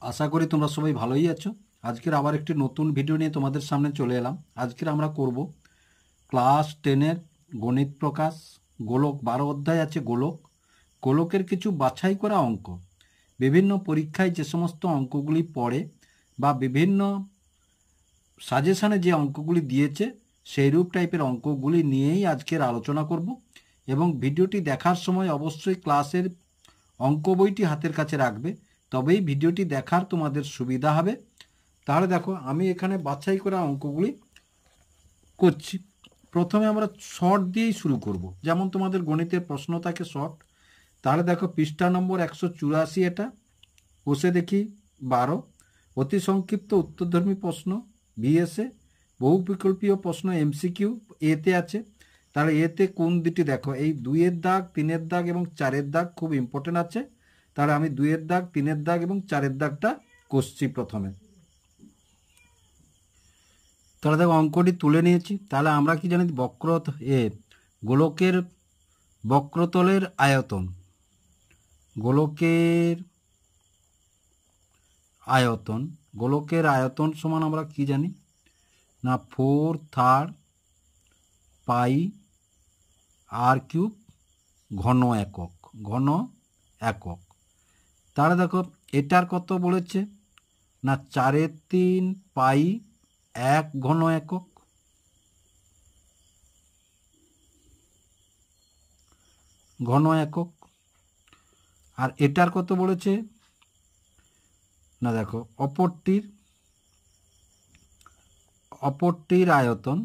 আশা করি তোমরা সবাই ভালোই আছো। আজকের আবার একটি নতুন ভিডিও নিয়ে তোমাদের সামনে চলে এলাম। আজকের আমরা করব ক্লাস 10-এর গণিত প্রকাশ গোলক 12 অধ্যায় আছে গোলকের কিছু বাছাই করা অঙ্ক। বিভিন্ন পরীক্ষায় যে সমস্ত অঙ্কগুলি পড়ে বা বিভিন্ন সাজেশানে যে অঙ্কগুলি দিয়েছে সেই রূপ টাইপের অঙ্কগুলি নিয়েই আজকের আলোচনা করব। এবং ভিডিওটি দেখার সময় অবশ্যই ক্লাসের অঙ্ক বইটি হাতের কাছে রাখবে, তবেই ভিডিওটি দেখার তোমাদের সুবিধা হবে। তাহলে দেখো, আমি এখানে বাছাই করা অঙ্কগুলি করছি। প্রথমে আমরা শর্ট দিয়েই শুরু করব, যেমন তোমাদের গণিতের প্রশ্ন থাকে শর্ট। তাহলে দেখো, পৃষ্ঠা নম্বর 184, এটা বসে দেখি 12, অতি সংক্ষিপ্ত উত্তরধর্মী প্রশ্ন বিএসএ, বহু বিকল্পীয় প্রশ্ন এমসিকিউ এতে আছে। তাহলে এতে কোন দুটি দেখো, এই 2-এর দাগ, 3-এর দাগ এবং 4-এর দাগ খুব ইম্পর্টেন্ট আছে। তাহলে আমি 2-এর দাগ, 3-এর দাগ এবং 4-এর দাগটা করছি প্রথমে। তাহলে দেখো, অঙ্কটি তুলে নিয়েছি। তাহলে আমরা কি জানি, গোলকের বক্রতলের আয়তন, গোলকের আয়তন সমান আমরা কি জানি না, 4/3 পাই r³ ঘন একক। তাহলে দেখো, এটার কত বলেছে না, 4/3 পাই 1 ঘন একক। আর এটার কত বলেছে না, দেখো, অপরটির আয়তন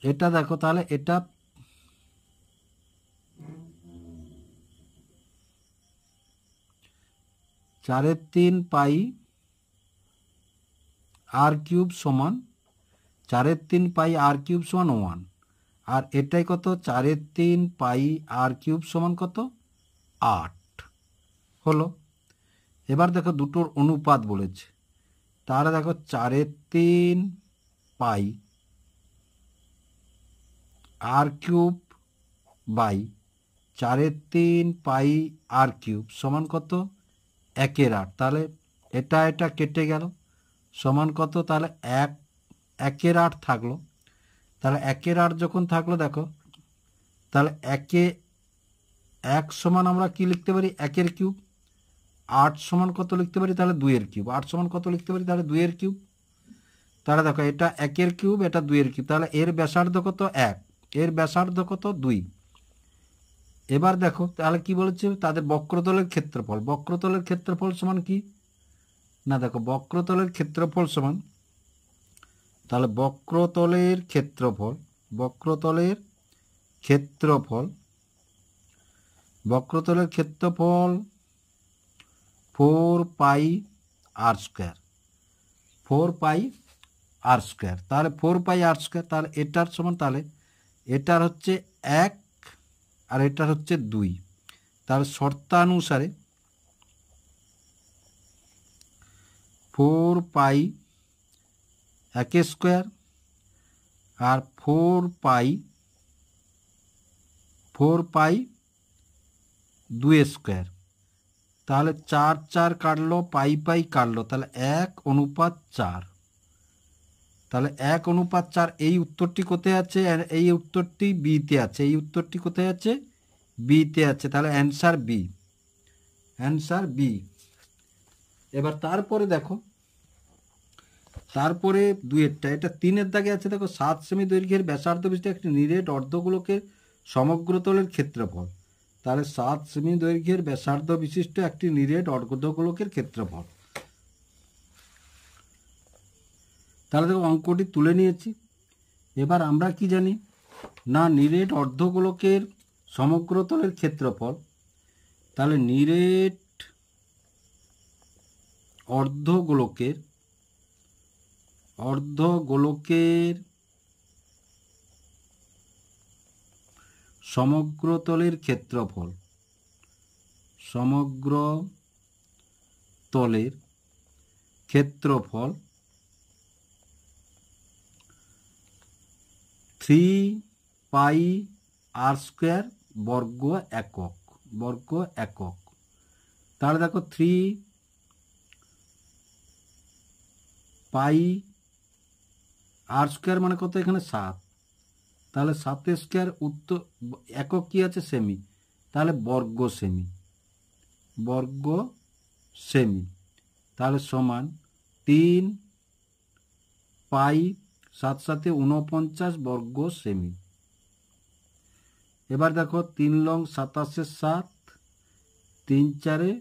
এটা দেখো, তাহলে এটা 4/3 পাই r³ সমান 4/3 পাই r³ সমান 1। আর এটাই কত, 4/3 পাই r³ সমান কত, 8 হলো। এবার দেখো, দুটোর অনুপাত বলেছে। তাহলে দেখো, 4/3 পাই r³ বাই 4/3 পাই r³ সমান কত, 1/8। তাহলে এটা কেটে গেল, সমান কত, তাহলে 1/8 থাকলো। তাহলে 1/8 যখন থাকলো, দেখো, তাহলে 1 সমান আমরা কি লিখতে পারি, 1/3। 8 সমান কত লিখতে পারি, তাহলে 2/3। 8 সমান কত লিখতে পারি, তাহলে 2/3। তাহলে দেখো, এটা 1/3, এটা 2/3। তাহলে এর ব্যাসার্ধ কত, 1, এর ব্যাসার্ধ কত, 2। এবার দেখো, তাহলে কি বলেছে, তাদের বক্রতলের ক্ষেত্রফল সমান কি না, দেখো, বক্রতলের ক্ষেত্রফল সমান, তাহলে বক্রতলের ক্ষেত্রফল 4 পাই r²। তাহলে 4 পাই r², তাহলে এটার সমান, তাহলে এটার হচ্ছে 1 আর এটার হচ্ছে 2। তাহলে শর্তানুসারে 4 পাই 1² আর 4 পাই 2²। তাহলে 4 কাটলো, পাই কাটলো, তাহলে 1:4। তাহলে 1:4। এই উত্তরটি কোথায় আছে, এই উত্তরটি বিতে আছে। কোথায় আছে, বিতে আছে। তাহলে অ্যান্সার বি। এবার তারপরে দেখো, তারপরে 2-এরটা, এটা 3-এর দাগে আছে। দেখো, 7 সেমি দৈর্ঘ্যের ব্যাসার্ধ বিশিষ্ট একটি নিরেট অর্ধগোলকের সমগ্রতলের ক্ষেত্রফল। তাহলে 7 সেমি দৈর্ঘ্যের ব্যাসার্ধ বিশিষ্ট একটি নিরেট অর্ধগোলকের ক্ষেত্রফল। তাহলে দেখো, অঙ্কটি তুলে নিয়েছি। এবার আমরা কি জানি না, নিরেট অর্ধগোলকের সমগ্রতলের ক্ষেত্রফল। তাহলে নিরেট অর্ধগোলকের সমগ্রতলের ক্ষেত্রফল 3πr² বর্গ একক, তাহলে দেখো 3πr² মানে কত, এখানে 7, তাহলে 7² উত্তর একক কি আছে, সেমি, তাহলে বর্গ সেমি, তাহলে সমান 3π 7 7 49 বর্গ সেমি। এবার দেখো 3 লং 27 7, 3 4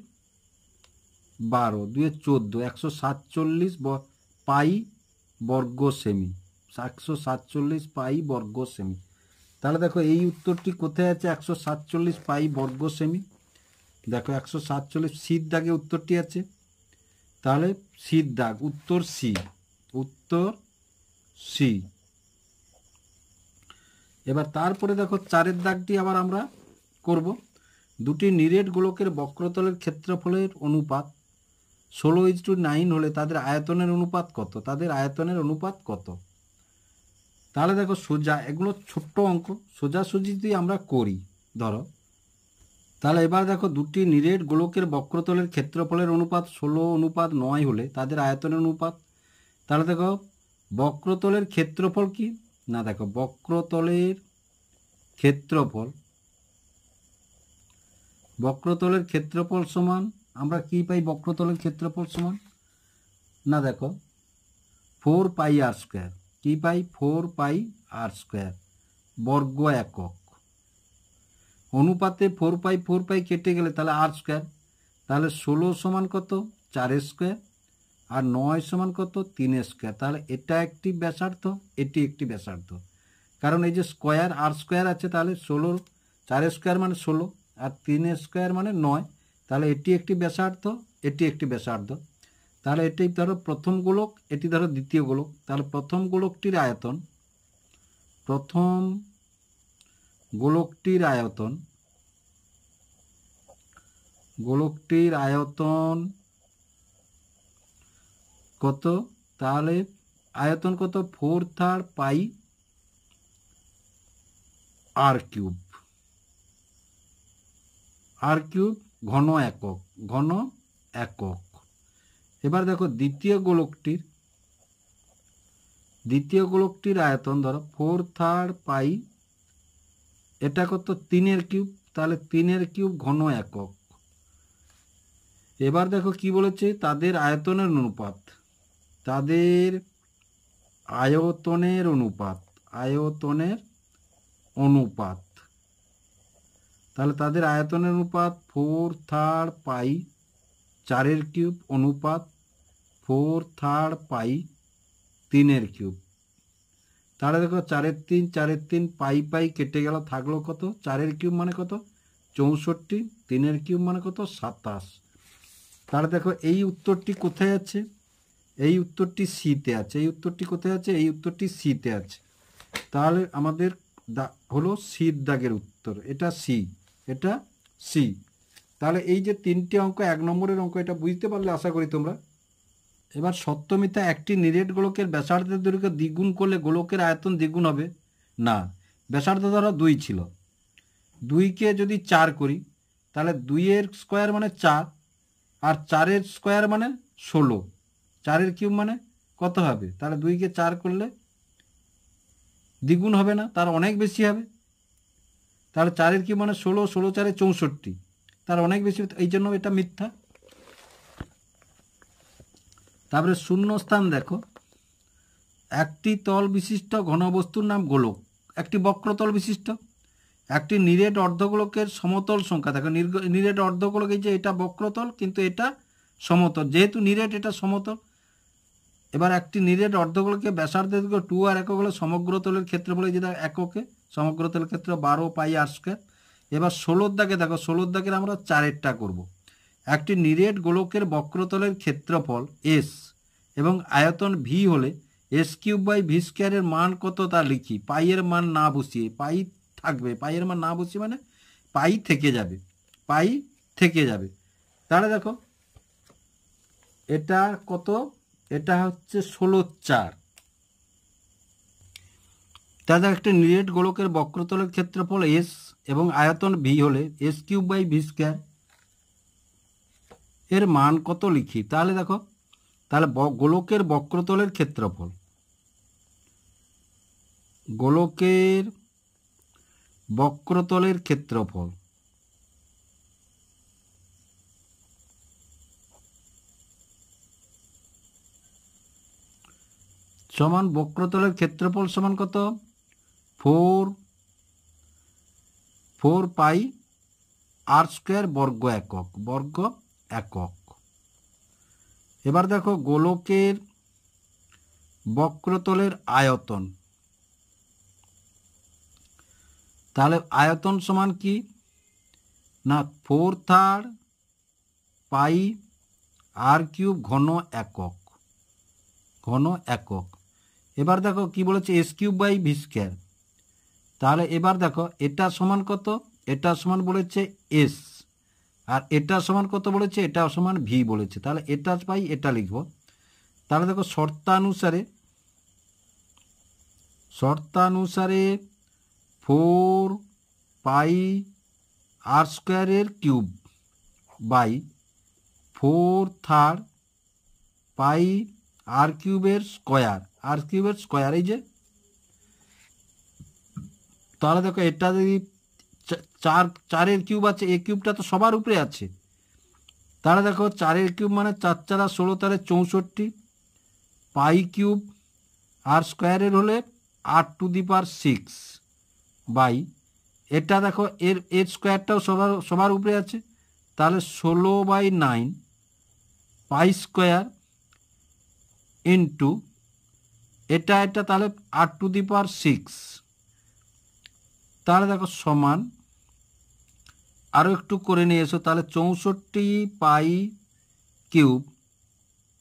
12, 2 14, 147 পাই বর্গ সেমি, 147 পাই বর্গ সেমি। তাহলে দেখো এই উত্তরটি কোথায় আছে, 147 পাই বর্গ সেমি। দেখো 147 সির দাগে উত্তরটি আছে, তাহলে সির দাগ, উত্তর সি। এবার তারপরে দেখো 4-এর দাগটি আবার আমরা করব। দুটি নিরেট গোলকের বক্রতলের ক্ষেত্রফলের অনুপাত 16:9 হলে তাদের আয়তনের অনুপাত কত? তাহলে দেখো সোজা, এগুলো ছোট্ট অঙ্ক, সোজাসুজি যদি আমরা করি ধরো, তাহলে এবার দেখো দুটি নিরেট গোলকের বক্রতলের ক্ষেত্রফলের অনুপাত 16:9 হলে তাদের আয়তনের অনুপাত। তাহলে দেখো বক্রতলের ক্ষেত্রফল কি না, দেখো বক্রতলের ক্ষেত্রফল সমান আমরা কি পাই, বক্রতলের ক্ষেত্রফল সমান না, দেখো 4πr², কি পাই 4πr² বর্গ একক, অনুপাতে 4π কেটে গেলে তাহলে r², তাহলে 16 সমান কত 4² আর 9 সমান কত 3², তাহলে এটা একটি ব্যাসার্ধ, এটি একটি ব্যাসার্ধ, কারণ এই যে স্কোয়ার r² আছে, তাহলে 16 4² মানে 16 আর 3² মানে 9, তাহলে এটি একটি ব্যাসার্ধ, এটি একটি ব্যাসার্ধ। তাহলে এটি ধরো প্রথম গোলক, এটি ধরো দ্বিতীয় গোলক, তাহলে প্রথম গোলকটির আয়তন কত, তাহলে আয়তন কত 4/3π r³ ঘন একক। এবার দেখো দ্বিতীয় গোলকটির আয়তন ধরো 4/3π, এটা কত 3/3, তাহলে 3/3 ঘন একক। এবার দেখো কি বলেছে, তাদের আয়তনের অনুপাত, তাহলে তাদের আয়তনের অনুপাত 4/3π 4³ অনুপাত 4/3π 3³। তাহলে দেখো 4/3 পাই কেটে গেল, থাকলো কত 4³ মানে কত 64, 3³ মানে কত 27। তাহলে দেখো এই উত্তরটি কোথায় আছে, এই উত্তরটি সিতে আছে, এই উত্তরটি কোথায় আছে, এই উত্তরটি সিতে আছে। তাহলে আমাদের হলো সির দাগের উত্তর, এটা সি। তাহলে এই যে 3টে অঙ্ক, 1 নম্বরের অঙ্ক, এটা বুঝতে পারলে আশা করি তোমরা। এবার সত্যমিথ্যা, একটি নিরেট গোলকের ব্যাসার্ধের দৈর্ঘ্য দ্বিগুণ করলে গোলকের আয়তন দ্বিগুণ হবে না। ব্যাসার্ধ ধরো 2 ছিল, 2কে যদি 4 করি, তাহলে 2-এর স্কোয়ার মানে 4, আর 4-এর স্কোয়ার মানে 16, 4/3 মানে কত হবে, তাহলে 2কে 4 করলে দ্বিগুণ হবে না, তার অনেক বেশি হবে। তাহলে 4/3 মানে 16, 16 4 64, তার অনেক বেশি, এই জন্য এটা মিথ্যা। তারপরে শূন্যস্থান দেখো, একটি তল বিশিষ্ট ঘনবস্তুর নাম গোলক, একটি বক্রতল বিশিষ্ট, একটি নিরেট অর্ধগোলকের সমতল সংখ্যা। দেখো নিরেট অর্ধগোলক, এই যে এটা বক্রতল কিন্তু এটা সমতল, যেহেতু নিরেট এটা সমতল। এবার একটি নিরেট অর্ধগোলকের ব্যাসার্ধের 2 আর একক হলে সমগ্রতলের ক্ষেত্রফল, যেটা এককে সমগ্রতলের ক্ষেত্রে 12πr²। এবার 16 দাগে দেখো, 16 দাগের আমরা 4-এরটা করব। একটি নিরেট গোলকের বক্রতলের ক্ষেত্রফল s এবং আয়তন v হলে s³/v² এর মান কত তা লিখি। পাইয়ের মান না বসিয়ে, পাই থাকবে, পাইয়ের মান না বসিয়ে মানে পাই থেকে যাবে। তাহলে দেখো এটা কত, এটা হচ্ছে 16/4, তাদের একটি নিরেট গোলকের বক্রতলের ক্ষেত্রফল এস এবং আয়তন ভি হলে S cube by V square এর মান কত লিখি? তাহলে দেখো, তাহলে গোলকের বক্রতলের ক্ষেত্রফল, গোলকের বক্রতলের ক্ষেত্রফল সমান বক্রতলের ক্ষেত্রফল সমান কত? 4 পাই আর স্কোয়ার বর্গ একক। এবার দেখো গোলকের বক্রতলের আয়তন, তাহলে আয়তন সমান কি না 4/3 পাই আর কিউব ঘন একক। এবার দেখো কি বলেছে, S cube by V square. তাহলে এবার দেখো এটা সমান কত? এটা সমান বলেছে এস, আর এটা সমান কত বলেছে? এটা সমান ভি বলেছে। তাহলে এটা পাই এটা লিখব। তাহলে দেখো শর্তানুসারে 4 পাই আর স্কোয়ারের কিউব বাই 4/3 পাই আর কিউবের স্কোয়ার, এই যে। তাহলে দেখো এটা যদি 4-4 কিউব আছে, এ কিউবটা তো সবার উপরে আছে। তাহলে দেখো 4 কিউব মানে 4×4 16, 64 পাই কিউব আর স্কোয়ারের হলে 8⁶ বাই, এটা দেখো এর স্কোয়ারটাও সবার উপরে আছে। তাহলে 16/9 পাই স্কোয়ার ইন্টু এটা তাহলে 8⁶। তাহলে দেখো সমান, আরও একটু করে নিয়ে এসো, তাহলে 64 পাই কিউব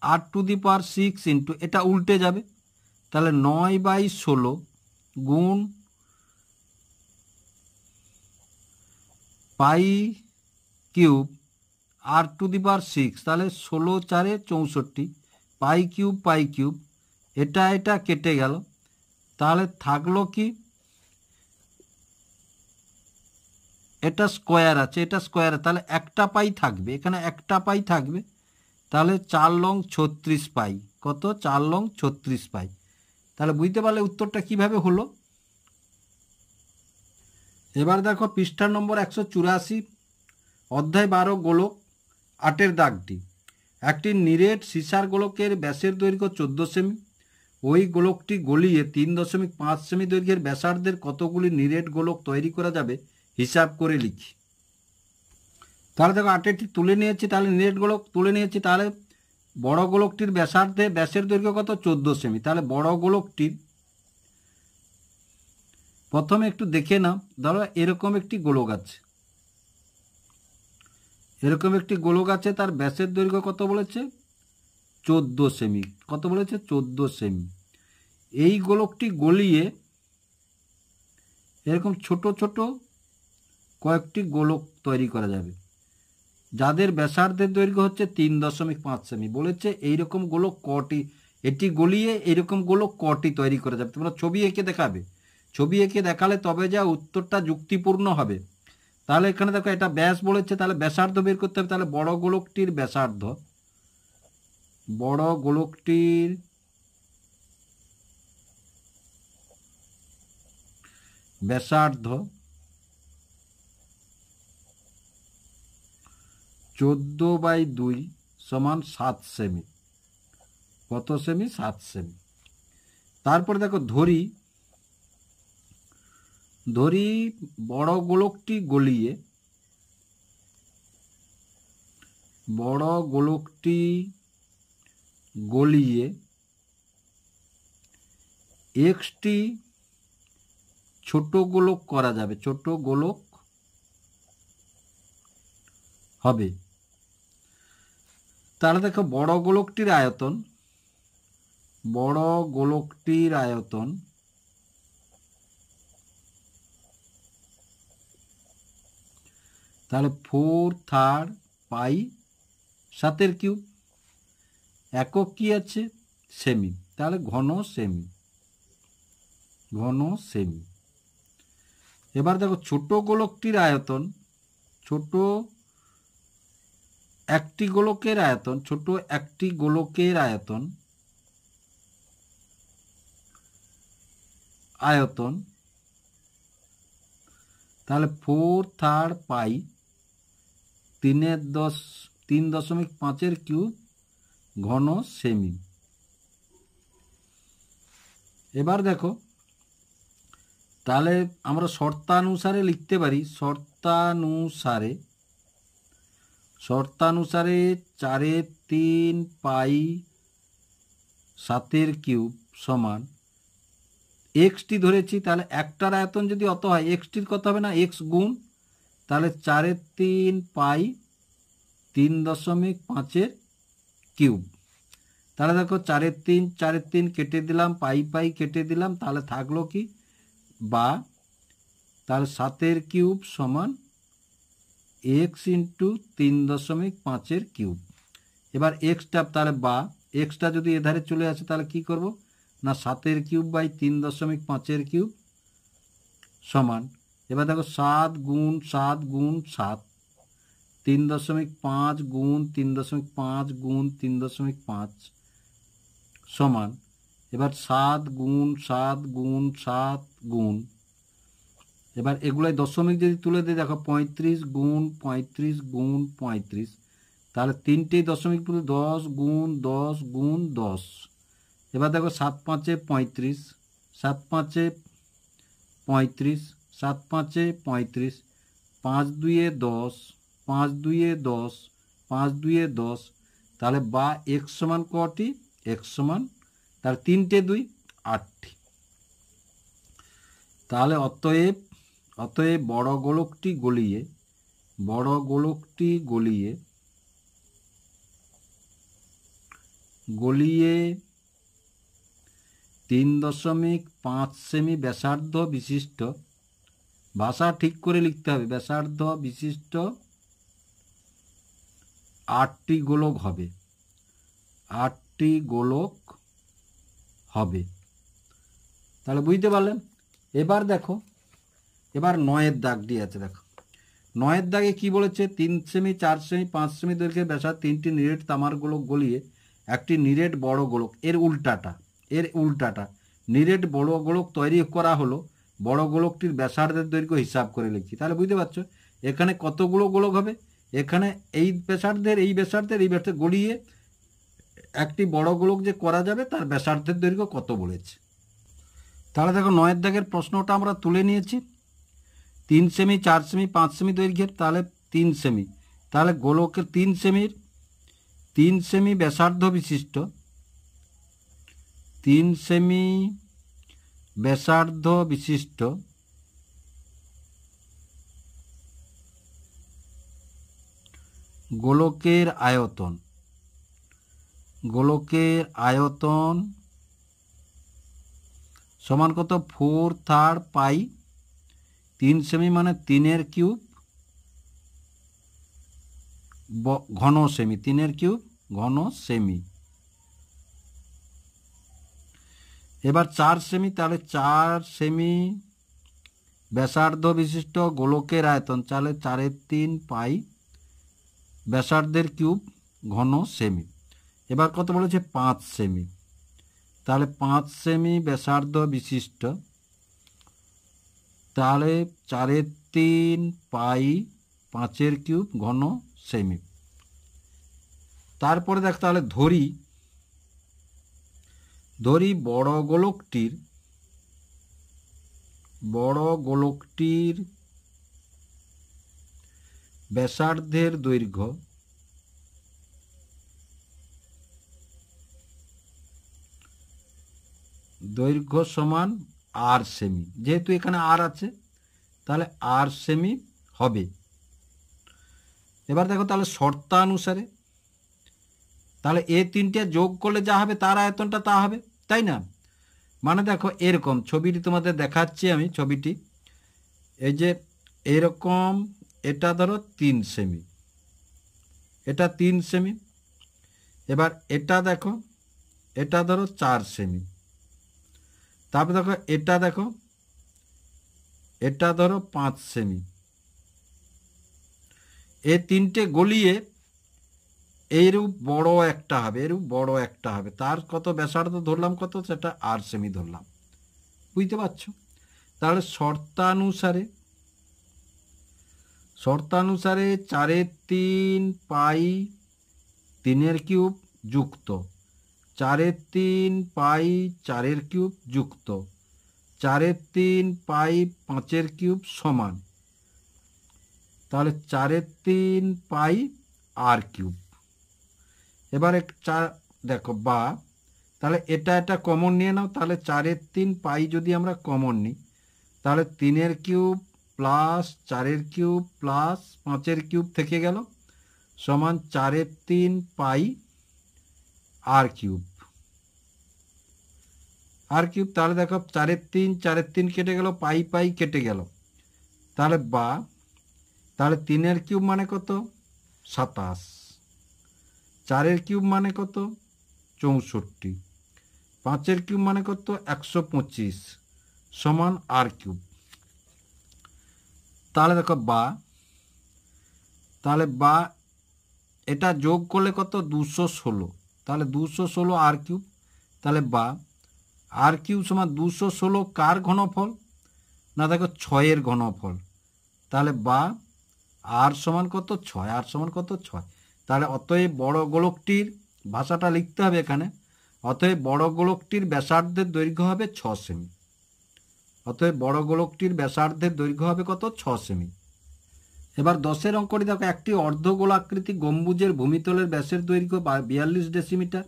8⁶ ইন্টু এটা উল্টে যাবে, তাহলে 9/16 গুণ পাই কিউব 8⁶, তাহলে 16×4 64 পাই কিউব, এটা কেটে গেল। তাহলে থাকলো কি, এটা স্কোয়ার আছে, এটা স্কোয়ার, তাহলে একটা পাই থাকবে, এখানে একটা পাই থাকবে। তাহলে 4×9 36 পাই, কত? 4×9 36 পাই। তাহলে বুঝতে পারলে উত্তরটা কিভাবে হলো। এবার দেখো পৃষ্ঠা নম্বর 184, অধ্যায় 12 গোলক 8-এর দাগটি। একটি নিরেট সিসার গোলকের ব্যাসের দৈর্ঘ্য 14 সেমি। ওই গোলকটি গলিয়ে 3.5 সেমি দৈর্ঘ্যের ব্যাসার্ধের কতগুলি নিরেট গোলক তৈরি করা যাবে হিসাব করে লিখি। তাহলে দেখো 8-এরটি তুলে নিয়েছি, তাহলে নিরেট গোলক তুলে নিয়েছি। তাহলে বড় গোলকটির ব্যাসের দৈর্ঘ্য কত? 14 সেমি। তাহলে বড় গোলকটির প্রথমে একটু দেখে নাও, ধরো এরকম একটি গোলক আছে, তার ব্যাসের দৈর্ঘ্য কত বলেছে? 14 সেমি। কত বলেছে? 14 সেমি। এই গোলকটি গলিয়ে এরকম ছোট ছোট কয়েকটি গোলক তৈরি করা যাবে, যাদের ব্যাসার্ধের দৈর্ঘ্য হচ্ছে 3.5 সেমি। বলেছে এইরকম গোলক কটি, এটি গলিয়ে এইরকম গোলক কটি তৈরি করা যাবে। তোমরা ছবি এঁকে দেখাবে, ছবি এঁকে দেখালে তবে যা উত্তরটা যুক্তিপূর্ণ হবে। তাহলে এখানে দেখো এটা ব্যাস বলেছে, তাহলে ব্যাসার্ধ বের করতে হবে। তাহলে বড় গোলকটির ব্যাসার্ধ 14/2 সমান 7 সেমি। কত সেমি? 7 সেমি। তারপরে দেখো ধরি বড় গোলকটি গলিয়ে একটি ছোট গোলক করা যাবে, ছোট গোলক হবে। তাহলে দেখো বড় গোলকটির আয়তন তাহলে 4/3 পাই 7 কিউব, একক কি আছে? সেমি, তাহলে ঘন সেমি। ঘন সেমি। এবার দেখো ছোট গোলকটির আয়তন, ছোট একটি গোলকের আয়তন, ছোট একটি গোলকের আয়তন আয়তন তাহলে 4/3 পাই 3.5 কিউব ঘন সেমি। এবার দেখো তাহলে আমরা শর্তানুসারে লিখতে পারি, শর্তানুসারে 4/3 পাই 7 কিউব সমান এক্সটি ধরেছি, তাহলে একটার আয়তন যদি অত হয় এক্সটির কত হবে না এক্স গুণ, তাহলে 4/3 পাই 3.5 কিউব। তাহলে দেখো 4/3 কেটে দিলাম, পাই কেটে দিলাম, তাহলে থাকলো কি বা, তাহলে 7 কিউব সমান এক্স ইন্টু 3.5 কিউব। এবার এক্সটা তাহলে বা এক্সটা যদি এধারে চলে আসে তাহলে কি করব না 7 কিউব বাই 3.5 কিউব সমান, এবার দেখো 7 গুণ 7 গুণ 7 3.5 গুণ 3.5 গুণ 3.5 সমান, এবার 7 গুণ 7 গুণ 7 গুণ, এবার এগুলাই দশমিক যদি তুলে দিই দেখো 35 গুণ 35 গুণ 35, তাহলে তিনটেই দশমিক পুরো 10 গুণ 10 গুণ 10। এবার দেখো 7×5 35, 7×5 35, 7×5 35, 5×2 10, 5×2 10, 5×2 10, তাহলে বা এক্স সমান কটি, এক্স সমান তার 3টে 2 8টি। তাহলে অতএব বড় গোলকটি গলিয়ে 3.5 সেমি ব্যাসার্ধ বিশিষ্ট, ভাষা ঠিক করে লিখতে হবে, ব্যাসার্ধ বিশিষ্ট 8টি গোলক হবে, 8টি গোলক হবে। তাহলে বুঝতে পারলেন। এবার দেখো, এবার 9-এর দাগটি আছে, দেখো 9-এর দাগে কি বলেছে, 3 সেমি 4 সেমি 5 সেমি দৈর্ঘ্যের ব্যাসার্ধ 3টি নিরেট তামার গোলক গলিয়ে একটি নিরেট বড় গোলক, এর উল্টাটা নিরেট বড় গোলক তৈরি করা হলো, বড় গোলকটির ব্যাসার্ধের দৈর্ঘ্য হিসাব করে লিখি। তাহলে বুঝতে পারছো এখানে কতগুলো গোলক হবে, এখানে এই ব্যাসার্ধের গলিয়ে একটি বড় গোলক যে করা যাবে তার ব্যাসার্ধের দৈর্ঘ্য কত বলেছে। তাহলে দেখো 9-এর দাগের প্রশ্নটা আমরা তুলে নিয়েছি, 3 সেমি 4 সেমি 5 সেমি দৈর্ঘ্যের, তাহলে 3 সেমি, তাহলে গোলকের 3 সেমি ব্যাসার্ধ বিশিষ্ট, 3 সেমি ব্যাসার্ধ বিশিষ্ট গোলকের আয়তন সমান কত 4/3 পাই 3 সেমি মানে 3 কিউব ঘন সেমি, 3 কিউব ঘন সেমি। এবার 4 সেমি, তাহলে 4 সেমি ব্যাসার্ধ বিশিষ্ট গোলকের আয়তন, তাহলে 4/3 পাই ব্যাসার্ধের কিউব ঘন সেমি। এবার কত বলেছে 5 সেমি, তাহলে 5 সেমি ব্যাসার্ধ বিশিষ্ট, তাহলে 4/3 পাই 5 কিউব ঘন সেমি। তারপরে দেখ, তাহলে ধরি বড় গোলকটির ব্যাসার্ধের দৈর্ঘ্য সমান আর সেমি, যেহেতু এখানে আর আছে তাহলে আর সেমি হবে। এবার দেখো তাহলে শর্তানুসারে, তাহলে এ তিনটে যোগ করলে যা হবে তার আয়তনটা তা হবে, তাই না। মানে দেখো এরকম ছবিটি তোমাদের দেখাচ্ছি আমি, ছবিটি এই যে এরকম, এটা ধরো 3 সেমি, এটা 3 সেমি, এবার এটা দেখো এটা ধরো 4 সেমি, তারপরে দেখো এটা ধরো 5 সেমি। এই তিনটে গলিয়ে এইরূপ বড় একটা হবে, তার কত ব্যাসার্ধ ধরলাম, কত, সেটা 8 সেমি ধরলাম। বুঝতে পারছো? তাহলে শর্তানুসারে 4/3 পাই 3³ যুক্ত 4/3 পাই 4³ যুক্ত 4/3 পাই 5³ সমান, তাহলে 4/3 পাই r³। এবারে দেখো বা, তাহলে এটা কমন নিয়ে নাও, তাহলে 4/3 পাই যদি আমরা কমন নিই, তাহলে 3³ প্লাস 4³ প্লাস 5³ থেকে গেল সমান 4/3 পাই r³। তাহলে দেখো 4/3 কেটে গেল, পাই কেটে গেল, তাহলে বা, তাহলে 3³ মানে কত, 27, 4³ মানে কত, 64, 5³ মানে কত, 125 সমান r³। তাহলে দেখো বা, তাহলে বা এটা যোগ করলে কত, 216, তাহলে 216 r³। তাহলে বা r³ সমান 216 কার ঘনফল না, দেখো 6-এর ঘনফল। তাহলে বা r সমান কত, 6, r সমান কত, 6। তাহলে অতএব বড় গোলকটির ভাষাটা লিখতে হবে এখানে, অতএব বড় গোলকটির ব্যাসার্ধের দৈর্ঘ্য হবে 6 সেমি। অতএব বড় গোলকটির ব্যাসার্ধের দৈর্ঘ্য হবে কত, 6 সেমি। এবার 10-এর অঙ্কটি দেখো, একটি অর্ধগোলাকৃতি গম্বুজের ভূমিতলের ব্যাসের দৈর্ঘ্য 42 ডেসিমিটার।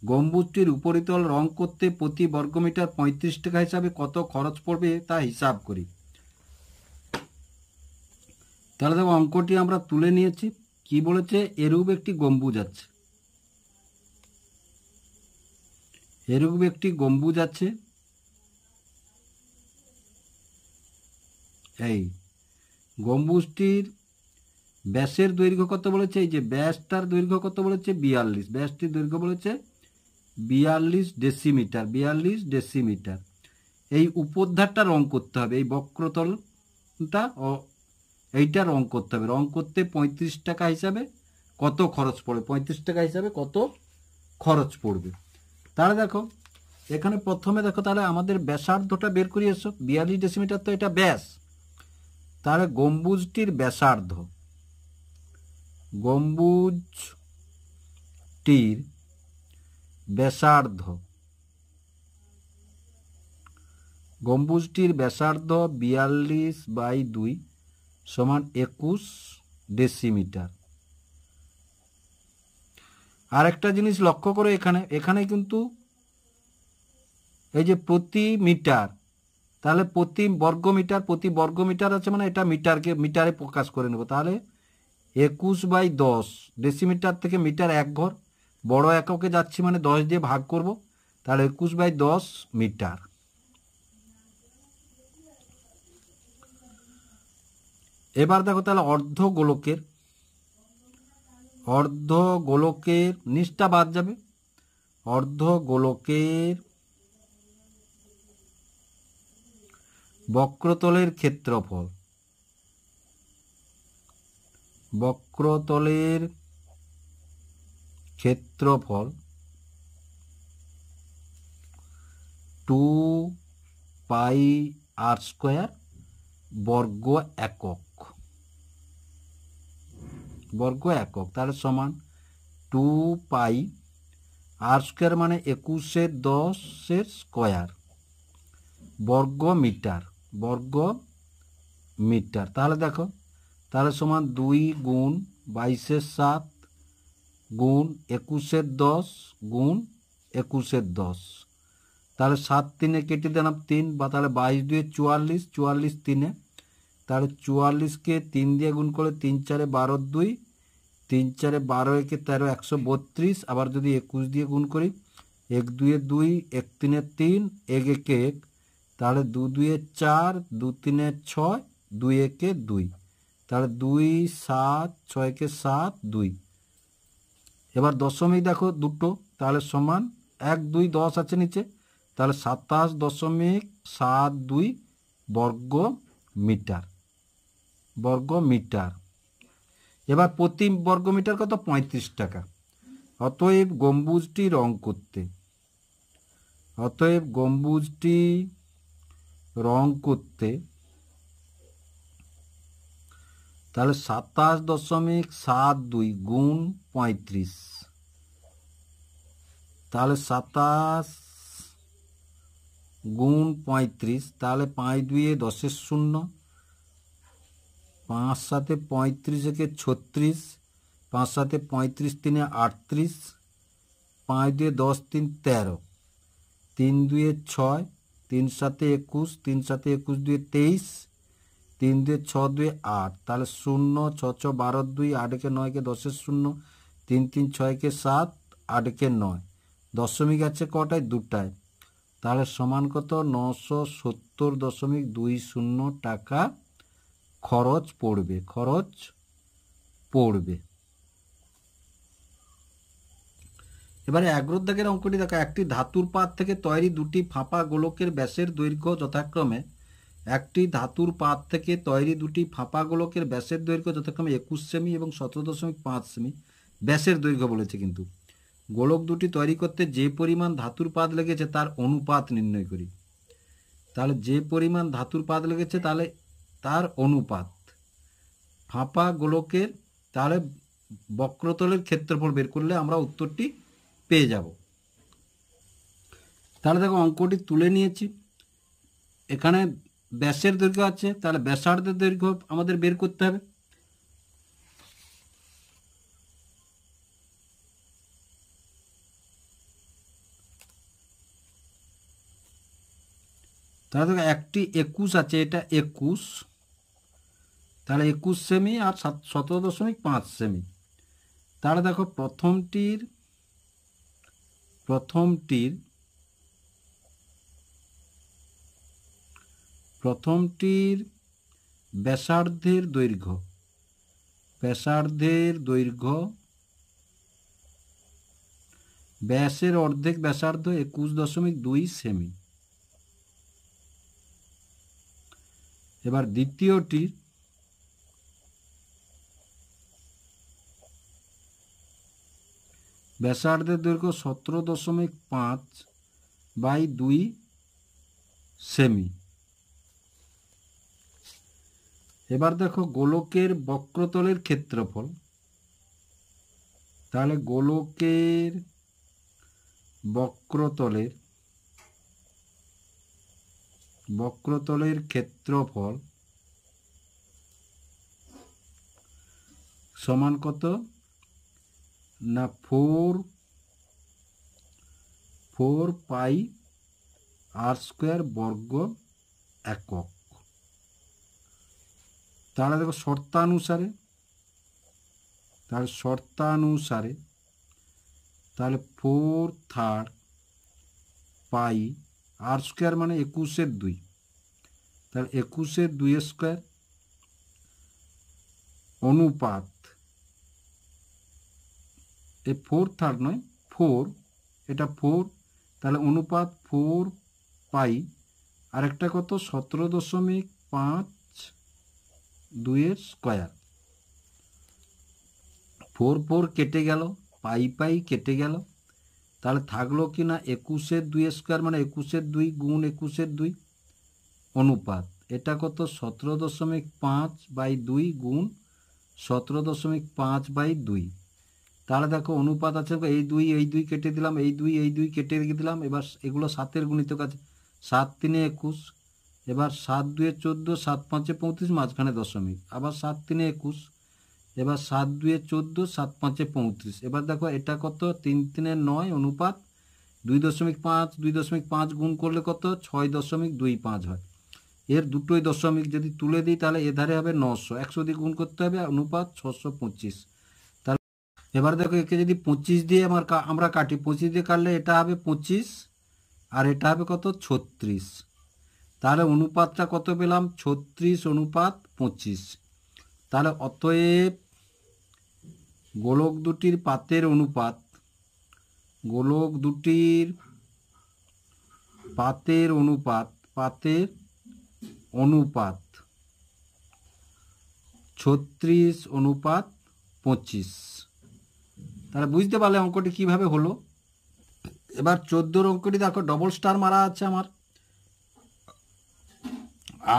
গম্বুজটির উপরিতল রং করতে প্রতি বর্গমিটার 35 টাকা হিসাবে কত খরচ পড়বে তা হিসাব করি। তাহলে দেখো অঙ্কটি আমরা তুলে নিয়েছি। কি বলেছে, এরূপ একটি গম্বুজ আছে, এই গম্বুজটির ব্যাসের দৈর্ঘ্য কত বলেছে, এই যে ব্যাসটার দৈর্ঘ্য কত বলেছে, 42, ব্যাসটির দৈর্ঘ্য বলেছে 42 ডেসিমিটার। এই উপরধারটা রং করতে হবে, এই বক্রতলটা এইটা রং করতে হবে। রং করতে 35 টাকা হিসাবে কত খরচ পড়বে, 35 টাকা হিসাবে কত খরচ পড়বে। তাহলে দেখো এখানে প্রথমে দেখো, তাহলে আমাদের ব্যাসার্ধটা বের করি এসো। 42 ডেসিমিটার তো এটা ব্যাস। তাহলে গম্বুজটির ব্যাসার্ধ, গম্বুজটির ব্যাসার্ধ 42/2 সমান 21 ডেসিমিটার। আর একটা জিনিস লক্ষ্য করে, এখানে কিন্তু এই যে প্রতি মিটার, তাহলে প্রতি বর্গমিটার আছে, মানে এটা মিটারে প্রকাশ করে নেব। তাহলে 21/10 ডেসিমিটার থেকে মিটার 1 ঘর, বড় এককে যাচ্ছি মানে 10 দিয়ে ভাগ করব, তাহলে 21/10 মিটার। এবার দেখো তাহলে অর্ধগোলকের নিচটা বাদ যাবে। অর্ধগোলকের বক্রতলের ক্ষেত্রফল, 2πr² বর্গ একক, তাহলে সমান 2πr² মানে 21/10 স্কয়ার বর্গ মিটার। তাহলে দেখো, তাহলে সমান 2 গুণ 22/7 গুণ 21/10 গুণ 21/10, তাহলে 7 3 কেটে দিলাম 3, বা তাহলে 22 2 44 3, তাহলে 44কে 3 দিয়ে গুণ করলে 3 4 12 2, 3 4 12 1 13 132, আবার যদি 21 দিয়ে গুণ করি 1 2 2 1 3 3 1 1 1, তাহলে 2 2 4 2 3 6 2 1 2, তাহলে 2 7 6 7 2। এবার দশমিক দেখো দুটো, তাহলে সমান 1 2 10 আছে নিচে, তাহলে 27.72 বর্গ মিটার। এবার প্রতি বর্গ মিটার কত? 35 টাকা। অতএব গম্বুজটি রং করতে তাহলে 27.72 গুণ 35, তাহলে 27 গুণ 35, তাহলে 5 2 10 0, 5 7 35 একে 36, 5 7 35 3 38, 5 2 10 3 13, 3 2 6, 3 7 21, 3 7 21 2 23, 3 2 6 2 8, তাহলে 0 6 6 12 2, 8 के 9 के 10 0, 3 3 6 के 7, 8 के 9, দশমিক আছে কটায়? দুটায়। তাহলে সমান কত? 970.20 টাকা খরচ পড়বে। এবারে 11 দাগের অঙ্কটি দেখো। একটি ধাতুর পাত থেকে তৈরি দুটি ফাঁপা গোলকের ব্যাসের দৈর্ঘ্য যথাক্রমে 21 সেমি এবং 17.5 সেমি ব্যাসের দৈর্ঘ্য বলেছে। কিন্তু গোলক দুটি তৈরি করতে যে পরিমাণ ধাতুর পাত লেগেছে তার অনুপাত নির্ণয় করি। তাহলে যে পরিমাণ ধাতুর পাত লেগেছে তাহলে তার অনুপাত ফাঁপা গোলকের, তাহলে বক্রতলের ক্ষেত্রফল বের করলে আমরা উত্তরটি পেয়ে যাব। তাহলে দেখো অঙ্কটি তুলে নিয়েছি। এখানে ব্যাসের দৈর্ঘ্য আছে, তাহলে ব্যাসার্ধের দৈর্ঘ্য আমাদের বের করতে হবে। তাহলে দেখো একটি 21 আছে, এটা 21, তাহলে 21 সেমি আর 17.5 সেমি। তাহলে দেখো প্রথমটির ব্যাসার্ধের দৈর্ঘ্য ব্যাসের অর্ধেক ব্যাসার্ধ 21.2 সেমি। এবার দ্বিতীয়টির ব্যাসার্ধের দৈর্ঘ্য 17.5/2 সেমি। এবার দেখো গোলকের বক্রতলের ক্ষেত্রফল। তাহলে গোলকের বক্রতলের ক্ষেত্রফল সমান কত? না 4 পাই আর স্কোয়ার বর্গ একক। তাহলে দেখো শর্তানুসারে তাহলে 4/3 পাই আর স্কোয়ার মানে 21/2, তাহলে 21/2 স্কোয়ার অনুপাত, এই 4/3 নয় 4, এটা 4, তাহলে অনুপাত 4 পাই আর একটা কত? 17.52 স্কোয়ার। 4 4 কেটে গেল, পাই কেটে গেল, তাহলে থাকলো কি না 21/2 স্কোয়ার মানে 21/2 গুণ 21/2 অনুপাত, এটা কত? 17.5/2 গুণ 17.5/2। তাহলে দেখো অনুপাত আছে, এই দুই কেটে দিলাম, এই দুই কেটে দিলাম। এবার এগুলো 7-এর গুণিতক আছে, 7 3 21, এবার 7 2 14, 7 5 35, মাঝখানে দশমিক, আবার 7 3 21, এবার 7 2 14, 7 5 35। এবার দেখো এটা কত? 3 3 9 অনুপাত 2.5 গুণ করলে কত? 6.25 হয়। এর দুটোই দশমিক যদি তুলে দিই তাহলে এধারে হবে 900, 100 দিয়ে গুণ করতে হবে, অনুপাত 625। তাহলে এবার দেখো একে যদি 25 দিয়ে আমরা কাটি, 25 দিয়ে কাটলে এটা হবে 25 আর এটা হবে কত? 36। তাহলে অনুপাতটা কত পেলাম? 36/25। তাহলে অতএব গোলক দুটির পাতের অনুপাত পাতের অনুপাত, পাতের অনুপাত 36:25। তাহলে বুঝতে পারলে অঙ্কটি কিভাবে হলো। এবার 14 অঙ্কটি দেখো, ডবল স্টার মারা আছে আমার।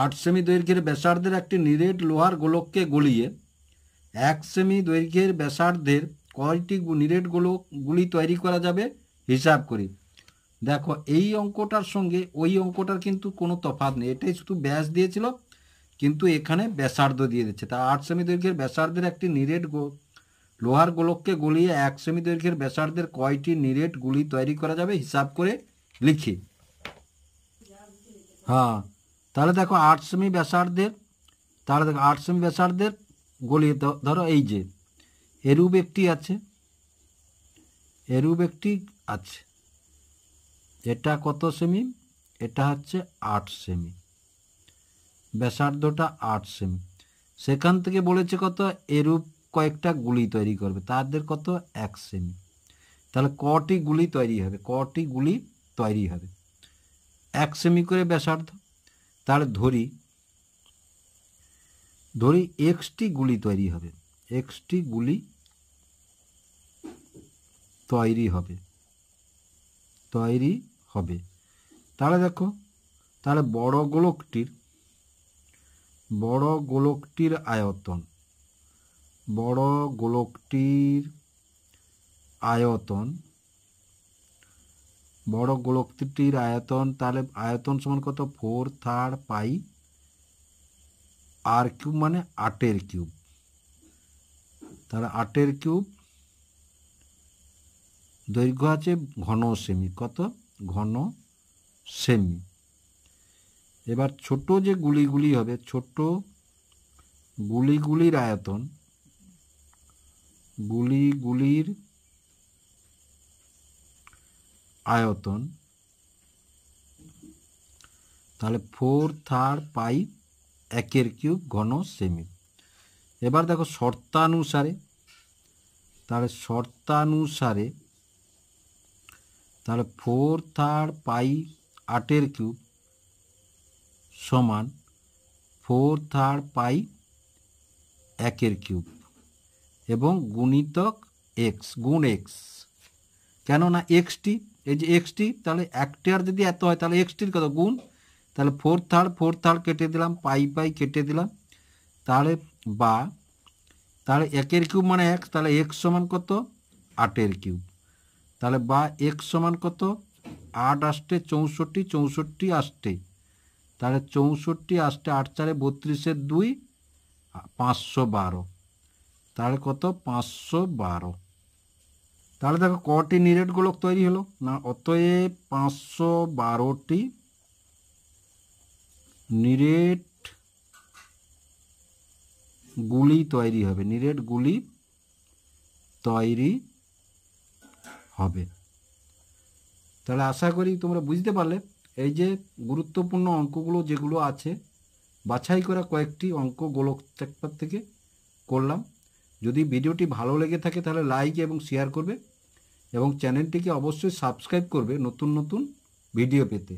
8 সেমি দৈর্ঘ্যের ব্যাসার্ধের একটি নিরেট লোহার গোলককে গলিয়ে 1 সেমি দৈর্ঘ্যের ব্যাসার্ধের কয়টি নিরেট গোলকগুলি তৈরি করা যাবে হিসাব করি। দেখো এই অঙ্কটার সঙ্গে ওই অঙ্কটার কিন্তু কোনো তফাৎ নেই, এটাই শুধু ব্যাস দিয়েছিল, কিন্তু এখানে ব্যাসার্ধ দিয়ে দিচ্ছে। তা 8 সেমি দৈর্ঘ্যের ব্যাসার্ধের একটি নিরেট লোহার গোলককে গলিয়ে 1 সেমি দৈর্ঘ্যের ব্যাসার্ধের কয়টি নিরেট গুলি তৈরি করা যাবে হিসাব করে লিখি। হ্যাঁ, তাহলে দেখো 8 সেমি ব্যাসার্ধের, তাহলে দেখো 8 সেমি ব্যাসার্ধের গলিয়ে ধরো এই যে এরূপ একটি আছে, এরূপ একটি আছে, এটা কত সেমি, এটা হচ্ছে 8 সেমি, ব্যাসার্ধটা 8 সেমি। সেখান থেকে বলেছে কত, এরূপ কয়েকটা গুলি তৈরি করবে, তাদের কত 1 সেমি। তাহলে কটি গুলি তৈরি হবে, কটি গুলি তৈরি হবে, 1 সেমি করে ব্যাসার্ধ। তাহলে ধরি এক্সটি গুলি তৈরি হবে, এক্সটি গুলি তৈরি হবে, তৈরি হবে। তাহলে দেখো, তাহলে বড় গোলকটির আয়তন, বড় গোলকটির আয়তন, বড় গোলকটির আয়তন, তাহলে আয়তন সমান কত, 4/3 পাই আর কিউব, মানে 8-এর কিউব। তাহলে 8-এর কিউব, দৈর্ঘ্য আছে ঘন সেমি, কত, ঘন সেমি। এবার ছোট যে গুলিগুলি হবে, ছোট গুলিগুলির আয়তন, গুলিগুলির আয়তন, তাহলে 4/3 পাই 1-এর কিউব ঘন সেমি। এবার দেখো শর্তানুসারে, তাহলে শর্তানুসারে, তাহলে 4/3 পাই 8-এর কিউব সমান 4/3 পাই 1-এর কিউব এবং গুণিতক এক্স, গুণ এক্স। কেননা এক্সটি, এই যে এক্সটি, তাহলে একটার যদি এত হয় তাহলে এক্সটির কত গুণ, তাহলে 4/3 কেটে দিলাম, পাই কেটে দিলাম, তাহলে বা, তাহলে 1-এর কিউব মানে এক্স, তাহলে এক্স সমান কত, 8-এর কিউব। তাহলে বা এক্স সমান কত, 8 আসতে 64, 64 আসতে, তাহলে 64 আসতে 8×4 32-এর 2, 512, তাহলে কত, 512। তাহলে দেখো কটি নিরেট গোলক তৈরি হলো না, অতএব 512টি নিরেট গুলি তৈরি হবে, নিরেট গুলি তৈরি হবে। তাহলে আশা করি তোমরা বুঝতে পারলে। এই যে গুরুত্বপূর্ণ অঙ্কগুলো যেগুলো আছে, বাছাই করা কয়েকটি অঙ্ক গোলক চ্যাপ্টার থেকে করলাম। যদি ভিডিওটি ভালো লেগে থাকে তাহলে লাইক এবং শেয়ার করবে এবং চ্যানেলটিকে অবশ্যই সাবস্ক্রাইব করবে নতুন নতুন ভিডিও পেতে।